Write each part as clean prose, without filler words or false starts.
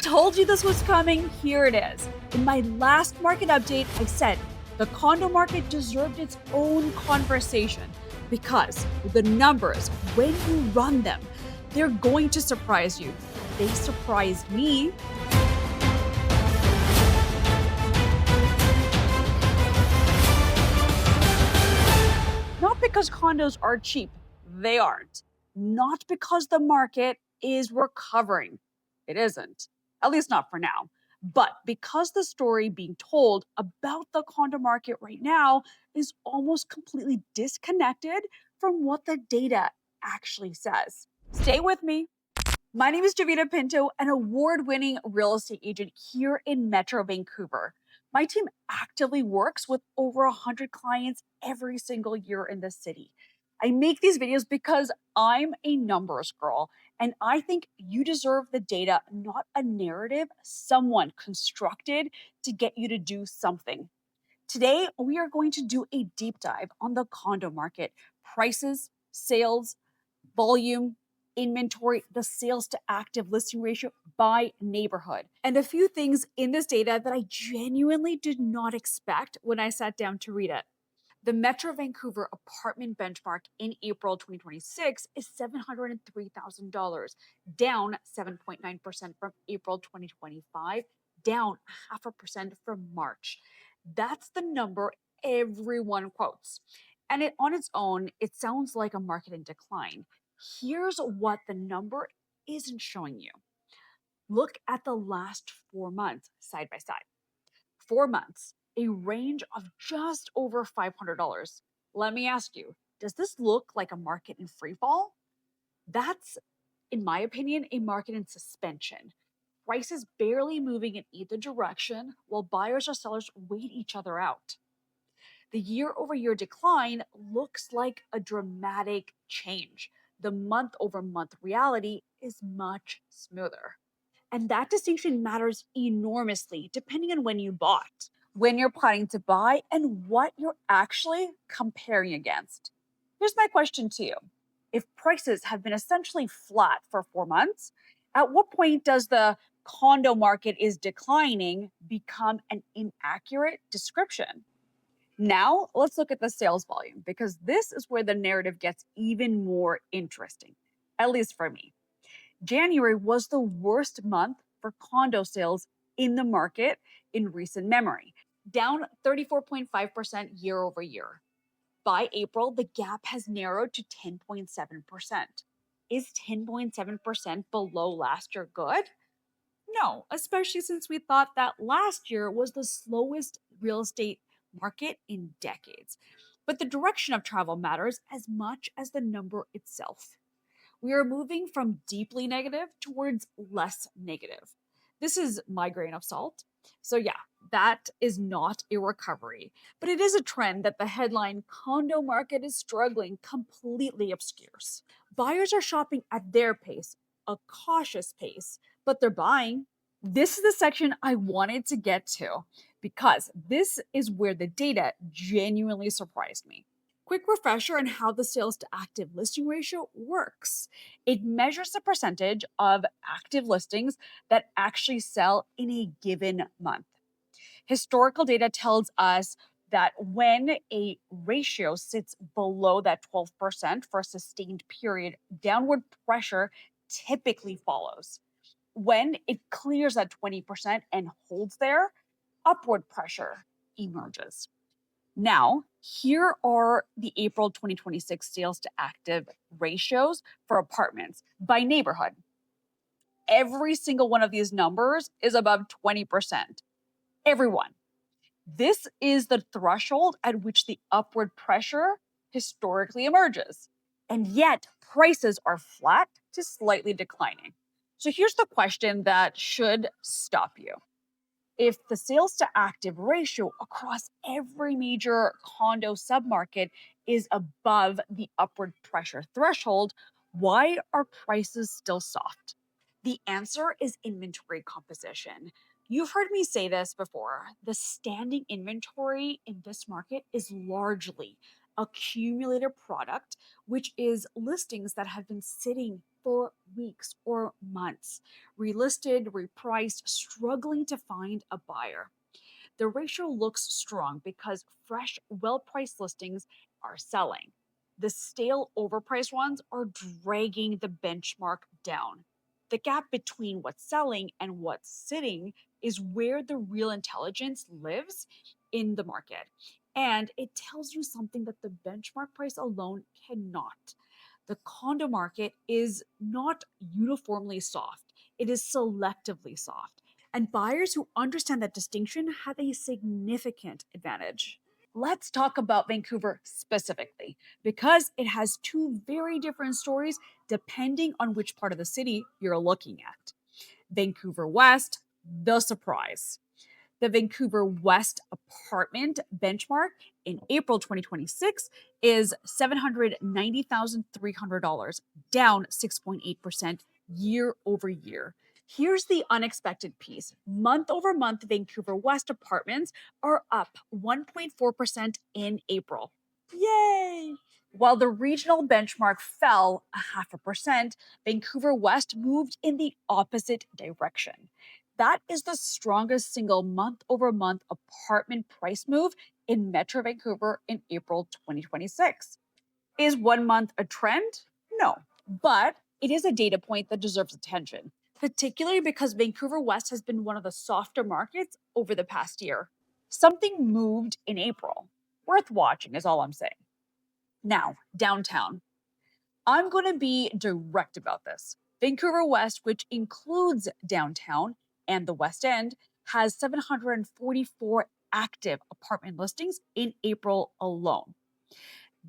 told you this was coming. Here it is. In my last market update, I said the condo market deserved its own conversation because the numbers, when you run them, they're going to surprise you. They surprised me. Not because condos are cheap, they aren't. Not because the market is recovering, it isn't, at least not for now. But because the story being told about the condo market right now is almost completely disconnected from what the data actually says. Stay with me. My name is Jovita Pinto, an award-winning real estate agent here in Metro Vancouver. My team actively works with over 100 clients every single year in the city. I make these videos because I'm a numbers girl, and I think you deserve the data, not a narrative someone constructed to get you to do something. Today, we are going to do a deep dive on the condo market, prices, sales, volume, inventory, the sales to active listing ratio by neighborhood, and a few things in this data that I genuinely did not expect when I sat down to read it. The Metro Vancouver apartment benchmark in April 2026 is $703,000, down 7.9% from April 2025, down 0.5% from March. That's the number everyone quotes. And on its own, it sounds like a market in decline. Here's what the number isn't showing you. Look at the last 4 months side by side. 4 months, a range of just over $500. Let me ask you, does this look like a market in free fall? That's, in my opinion, a market in suspension. Prices barely moving in either direction while buyers or sellers wait each other out. The year-over-year decline looks like a dramatic change. The month-over-month reality is much smoother. And that distinction matters enormously depending on when you bought, when you're planning to buy, and what you're actually comparing against. Here's my question to you. If prices have been essentially flat for 4 months, at what point does the condo market is declining become an inaccurate description? Now, let's look at the sales volume because this is where the narrative gets even more interesting, at least for me. January was the worst month for condo sales in the market in recent memory, down 34.5% year over year. By April, the gap has narrowed to 10.7%. Is 10.7% below last year good? No, especially since we thought that last year was the slowest real estate market in decades. But the direction of travel matters as much as the number itself. We are moving from deeply negative towards less negative. This is my grain of salt. So, yeah, that is not a recovery, but it is a trend that the headline condo market is struggling completely obscures. Buyers are shopping at their pace, a cautious pace, but they're buying. This is the section I wanted to get to because this is where the data genuinely surprised me. Quick refresher on how the sales to active listing ratio works. It measures the percentage of active listings that actually sell in a given month. Historical data tells us that when a ratio sits below that 12% for a sustained period, downward pressure typically follows. When it clears that 20% and holds there, upward pressure emerges. Now, here are the April 2026 sales to active ratios for apartments by neighborhood. Every single one of these numbers is above 20%. Everyone. This is the threshold at which the upward pressure historically emerges. And yet, prices are flat to slightly declining. So here's the question that should stop you. If the sales to active ratio across every major condo submarket is above the upward pressure threshold, why are prices still soft? The answer is inventory composition. You've heard me say this before. The standing inventory in this market is largely accumulator product, which is listings that have been sitting for weeks or months, relisted, repriced, struggling to find a buyer. The ratio looks strong because fresh, well priced listings are selling. The stale, overpriced ones are dragging the benchmark down. The gap between what's selling and what's sitting is where the real intelligence lives in the market. And it tells you something that the benchmark price alone cannot. The condo market is not uniformly soft, it is selectively soft. And buyers who understand that distinction have a significant advantage. Let's talk about Vancouver specifically, because it has two very different stories depending on which part of the city you're looking at. Vancouver West, the surprise. The Vancouver West apartment benchmark in April 2026 is $790,300, down 6.8% year over year. Here's the unexpected piece. Month over month, Vancouver West apartments are up 1.4% in April. Yay! While the regional benchmark fell 0.5%, Vancouver West moved in the opposite direction. That is the strongest single month over month apartment price move in Metro Vancouver in April 2026. Is 1 month a trend? No, but it is a data point that deserves attention, particularly because Vancouver West has been one of the softer markets over the past year. Something moved in April. Worth watching is all I'm saying. Now, downtown. I'm going to be direct about this. Vancouver West, which includes downtown and the West End, has 744 active apartment listings in April alone.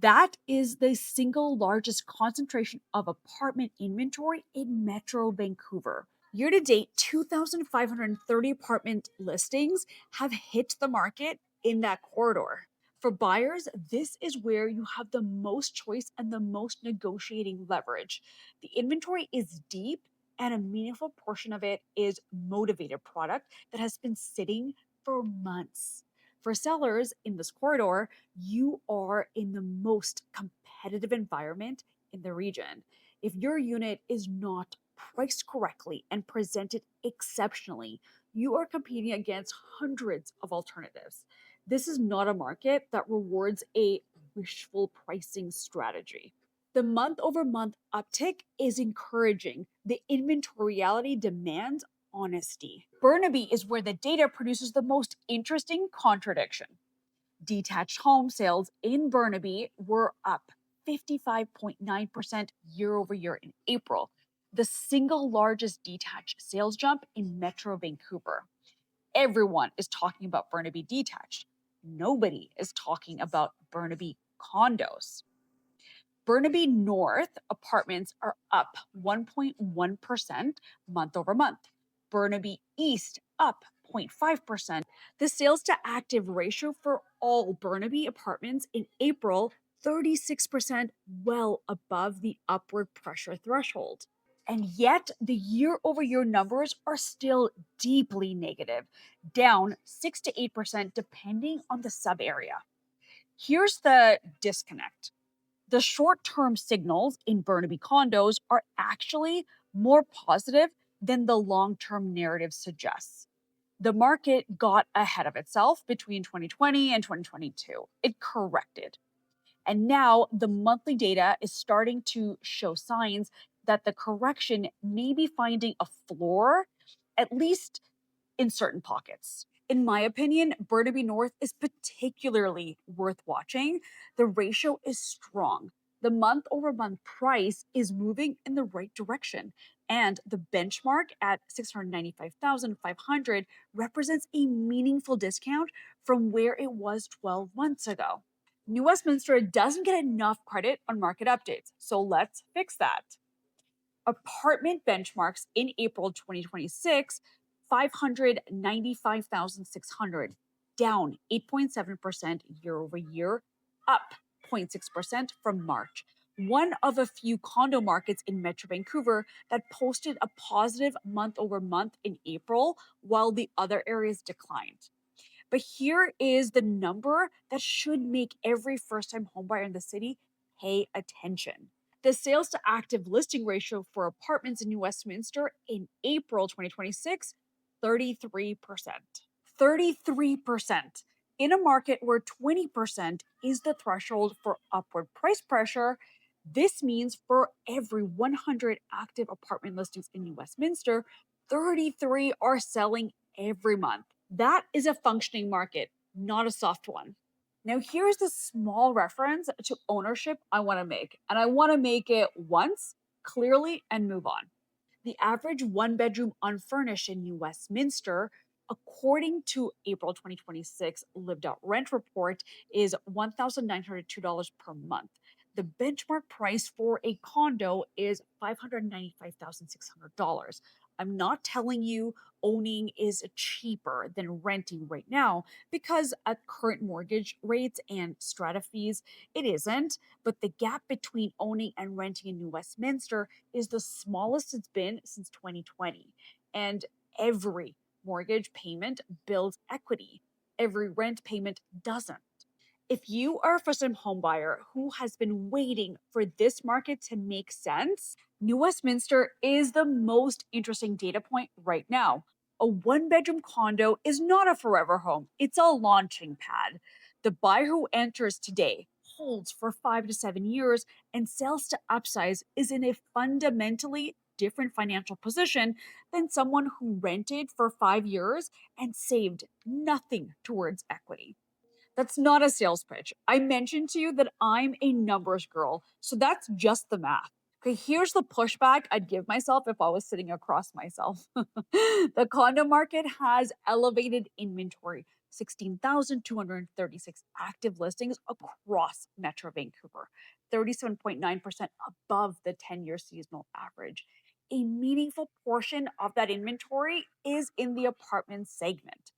That is the single largest concentration of apartment inventory in Metro Vancouver. Year to date, 2,530 apartment listings have hit the market in that corridor. For buyers, this is where you have the most choice and the most negotiating leverage. The inventory is deep, and a meaningful portion of it is motivated product that has been sitting for months. For sellers in this corridor, you are in the most competitive environment in the region. If your unit is not priced correctly and presented exceptionally, you are competing against hundreds of alternatives. This is not a market that rewards a wishful pricing strategy. The month over month uptick is encouraging. The inventory reality demands honesty. Burnaby is where the data produces the most interesting contradiction. Detached home sales in Burnaby were up 55.9% year over year in April, the single largest detached sales jump in Metro Vancouver. Everyone is talking about Burnaby detached. Nobody is talking about Burnaby condos. Burnaby North apartments are up 1.1% month over month. Burnaby East up 0.5%. The sales to active ratio for all Burnaby apartments in April, 36%, well above the upward pressure threshold. And yet, the year over year numbers are still deeply negative, down 6 to 8% depending on the sub area. Here's the disconnect. The short term signals in Burnaby condos are actually more positive than the long term narrative suggests. The market got ahead of itself between 2020 and 2022. It corrected. And now the monthly data is starting to show signs that the correction may be finding a floor, at least in certain pockets. In my opinion, Burnaby North is particularly worth watching. The ratio is strong. The month over month price is moving in the right direction, and the benchmark at 695,500 represents a meaningful discount from where it was 12 months ago. New Westminster doesn't get enough credit on market updates, so let's fix that. Apartment benchmarks in April 2026, 595,600, down 8.7% year over year, up 0.6% from March. One of a few condo markets in Metro Vancouver that posted a positive month over month in April, while the other areas declined. But here is the number that should make every first time homebuyer in the city pay attention. The sales to active listing ratio for apartments in New Westminster in April 2026, 33%. 33%. In a market where 20% is the threshold for upward price pressure, this means for every 100 active apartment listings in New Westminster, 33 are selling every month. That is a functioning market, not a soft one. Now, here's the small reference to ownership I want to make, and I want to make it once, clearly, and move on. The average one bedroom unfurnished in New Westminster, according to April 2026 lived out rent report, is $1,902 per month. The benchmark price for a condo is $595,600. I'm not telling you owning is cheaper than renting right now, because at current mortgage rates and strata fees, it isn't. But the gap between owning and renting in New Westminster is the smallest it's been since 2020. And every mortgage payment builds equity, every rent payment doesn't. If you are a first time homebuyer who has been waiting for this market to make sense, New Westminster is the most interesting data point right now. A one bedroom condo is not a forever home, it's a launching pad. The buyer who enters today holds for 5 to 7 years and sells to upsize is in a fundamentally different financial position than someone who rented for 5 years and saved nothing towards equity. That's not a sales pitch. I mentioned to you that I'm a numbers girl, so that's just the math. Okay, here's the pushback I'd give myself if I was sitting across myself. The condo market has elevated inventory, 16,236 active listings across Metro Vancouver, 37.9% above the 10-year seasonal average. A meaningful portion of that inventory is in the apartment segment.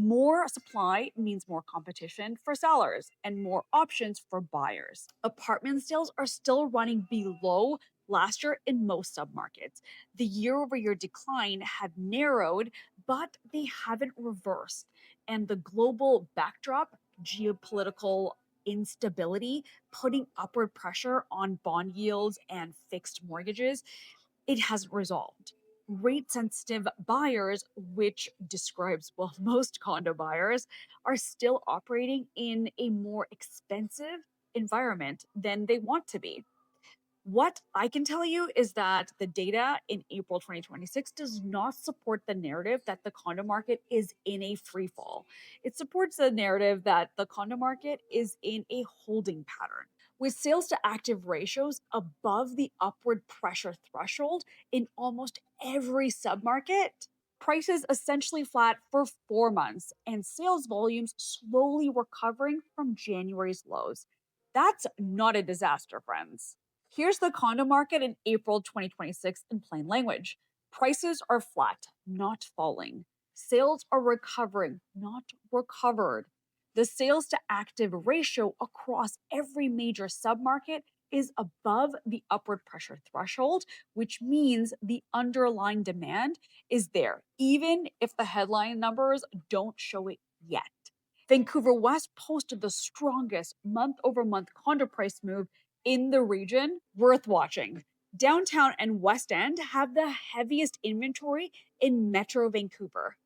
More supply means more competition for sellers and more options for buyers. Apartment sales are still running below last year in most submarkets. The year-over-year decline have narrowed, but they haven't reversed. And the global backdrop, geopolitical instability, putting upward pressure on bond yields and fixed mortgages, it hasn't resolved. Rate sensitive buyers, which describes, well, most condo buyers, are still operating in a more expensive environment than they want to be. What I can tell you is that the data in April 2026 does not support the narrative that the condo market is in a free fall. It supports the narrative that the condo market is in a holding pattern. With sales to active ratios above the upward pressure threshold in almost every submarket, prices essentially flat for 4 months, and sales volumes slowly recovering from January's lows. That's not a disaster, friends. Here's the condo market in April 2026 in plain language. Prices are flat, not falling. Sales are recovering, not recovered. The sales to active ratio across every major submarket is above the upward pressure threshold, which means the underlying demand is there, even if the headline numbers don't show it yet. Vancouver West posted the strongest month over month condo price move in the region, worth watching. Downtown and West End have the heaviest inventory in Metro Vancouver,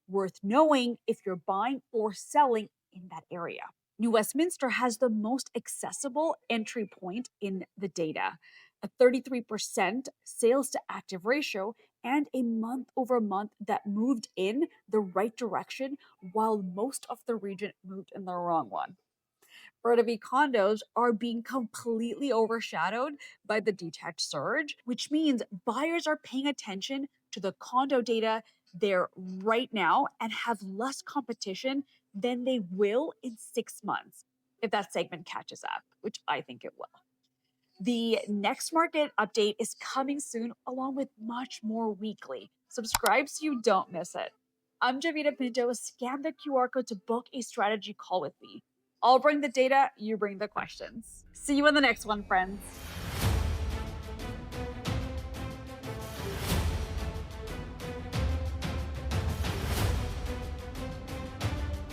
worth knowing if you're buying or selling in that area. New Westminster has the most accessible entry point in the data, a 33% sales to active ratio, and a month over month that moved in the right direction while most of the region moved in the wrong one. Burnaby condos are being completely overshadowed by the detached surge, which means buyers are paying attention to the condo data there right now and have less competition than they will in 6 months if that segment catches up, which I think it will. The next market update is coming soon, along with much more weekly. Subscribe so you don't miss it. I'm Jovita Pinto. Scan the QR code to book a strategy call with me. I'll bring the data, you bring the questions. See you in the next one, friends.